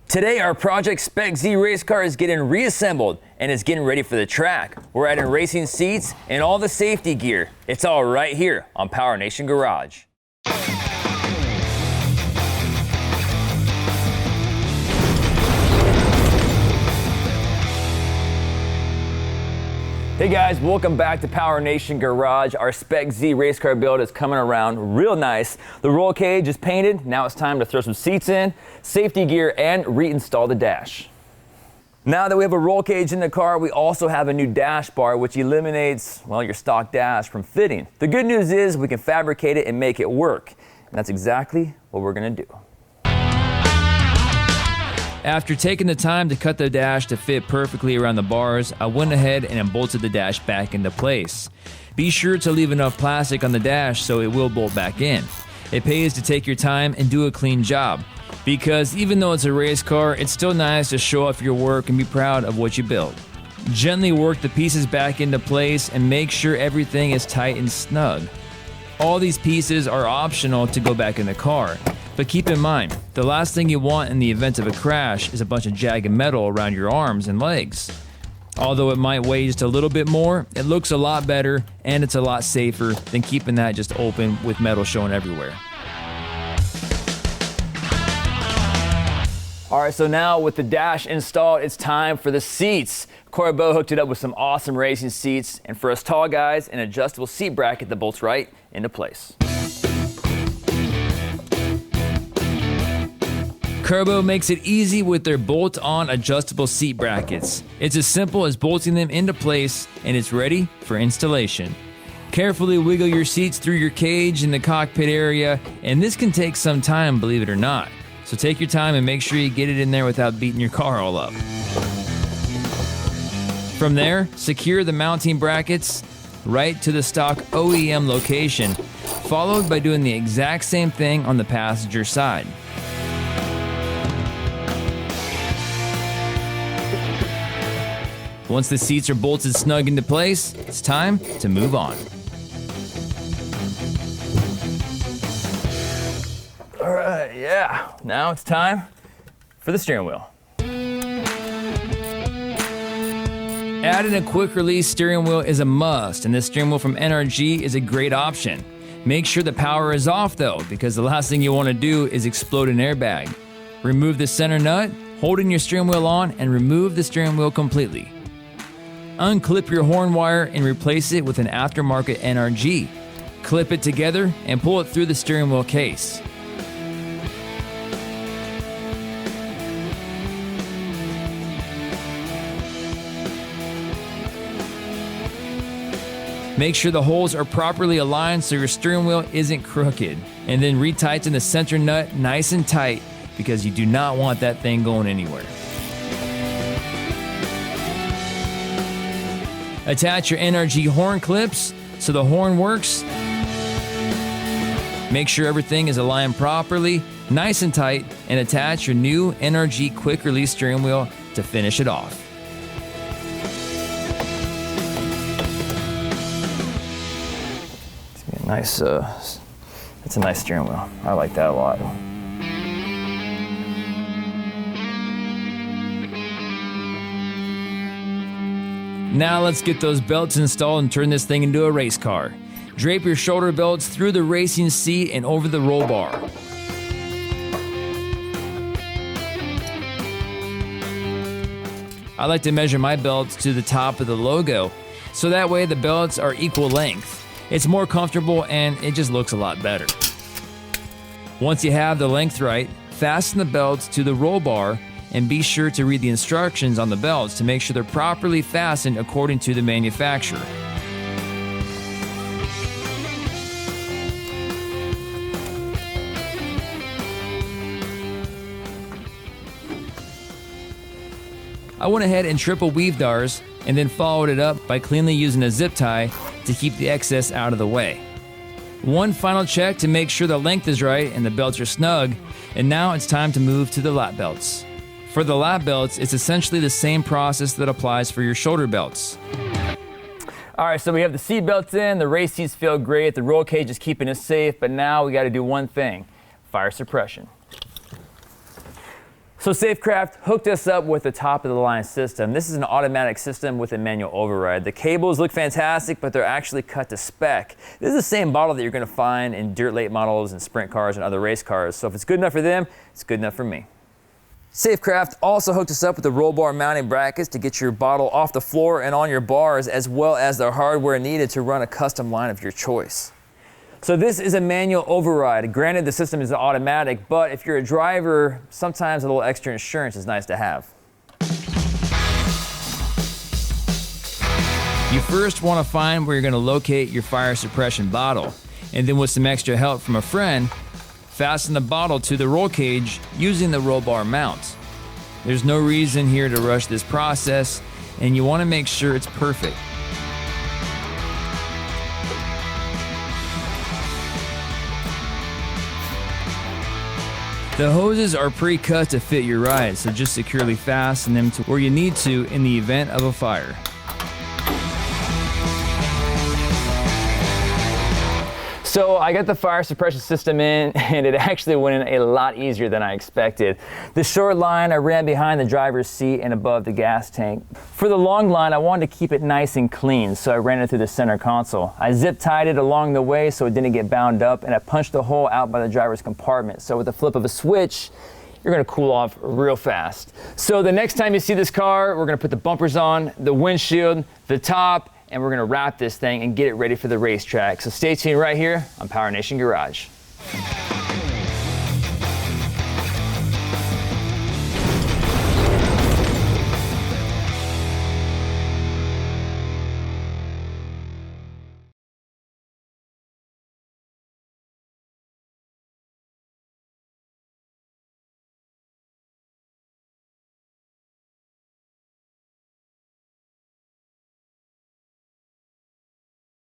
Today, our Project Spec Z race car is getting reassembled and is getting ready for the track. We're adding racing seats and all the safety gear. It's all right here on Power Nation Garage. Hey guys, welcome back to Power Nation Garage. Our Spec Z race car build is coming around real nice. The roll cage is painted. Now it's time to throw some seats in, safety gear, and reinstall the dash. Now that we have a roll cage in the car, we also have a new dash bar, which eliminates, well, your stock dash from fitting. The good news is we can fabricate it and make it work. And that's exactly what we're gonna do. After taking the time to cut the dash to fit perfectly around the bars, I went ahead and bolted the dash back into place. Be sure to leave enough plastic on the dash so it will bolt back in. It pays to take your time and do a clean job, because even though it's a race car, it's still nice to show off your work and be proud of what you built. Gently work the pieces back into place and make sure everything is tight and snug. All these pieces are optional to go back in the car. But keep in mind, the last thing you want in the event of a crash is a bunch of jagged metal around your arms and legs. Although it might weigh just a little bit more, it looks a lot better and it's a lot safer than keeping that just open with metal showing everywhere. All right, so now with the dash installed, it's time for the seats. Corbeau hooked it up with some awesome racing seats, and for us tall guys, an adjustable seat bracket that bolts right into place. Corbeau makes it easy with their bolt-on adjustable seat brackets. It's as simple as bolting them into place and it's ready for installation. Carefully wiggle your seats through your cage in the cockpit area, and this can take some time, believe it or not. So take your time and make sure you get it in there without beating your car all up. From there, secure the mounting brackets right to the stock OEM location, followed by doing the exact same thing on the passenger side. Once the seats are bolted snug into place, it's time to move on. All right, yeah, now it's time for the steering wheel. Adding a quick release steering wheel is a must, and this steering wheel from NRG is a great option. Make sure the power is off though, because the last thing you want to do is explode an airbag. Remove the center nut, holding your steering wheel on, and remove the steering wheel completely. Unclip your horn wire and replace it with an aftermarket NRG. Clip it together and pull it through the steering wheel case. Make sure the holes are properly aligned so your steering wheel isn't crooked, and then retighten the center nut nice and tight because you do not want that thing going anywhere. Attach your NRG horn clips so the horn works. Make sure everything is aligned properly, nice and tight, and attach your new NRG quick release steering wheel to finish it off. It's gonna be a nice, it's a nice steering wheel. I like that a lot. Now let's get those belts installed and turn this thing into a race car. Drape your shoulder belts through the racing seat and over the roll bar. I like to measure my belts to the top of the logo, so that way the belts are equal length. It's more comfortable and it just looks a lot better. Once you have the length right, fasten the belts to the roll bar and be sure to read the instructions on the belts to make sure they're properly fastened according to the manufacturer. I went ahead and triple weaved ours and then followed it up by cleanly using a zip tie to keep the excess out of the way. One final check to make sure the length is right and the belts are snug, and now it's time to move to the lap belts. For the lap belts, it's essentially the same process that applies for your shoulder belts. All right, so we have the seat belts in, the race seats feel great, the roll cage is keeping us safe, but now we gotta do one thing, fire suppression. So Safecraft hooked us up with the top of the line system. This is an automatic system with a manual override. The cables look fantastic, but they're actually cut to spec. This is the same model that you're gonna find in dirt late models and sprint cars and other race cars. So if it's good enough for them, it's good enough for me. Safecraft also hooked us up with the roll bar mounting brackets to get your bottle off the floor and on your bars, as well as the hardware needed to run a custom line of your choice. So this is a manual override. Granted, the system is automatic, but if you're a driver, sometimes a little extra insurance is nice to have. You first want to find where you're going to locate your fire suppression bottle, and then with some extra help from a friend, fasten the bottle to the roll cage using the roll bar mount. There's no reason here to rush this process, and you want to make sure it's perfect. The hoses are pre-cut to fit your ride, so just securely fasten them to where you need to in the event of a fire. So I got the fire suppression system in, and it actually went in a lot easier than I expected. The short line I ran behind the driver's seat and above the gas tank. For the long line, I wanted to keep it nice and clean, so I ran it through the center console. I zip tied it along the way so it didn't get bound up, and I punched a hole out by the driver's compartment. So with the flip of a switch, you're gonna cool off real fast. So the next time you see this car, we're gonna put the bumpers on, the windshield, the top, and we're gonna wrap this thing and get it ready for the racetrack. So stay tuned right here on Power Nation Garage.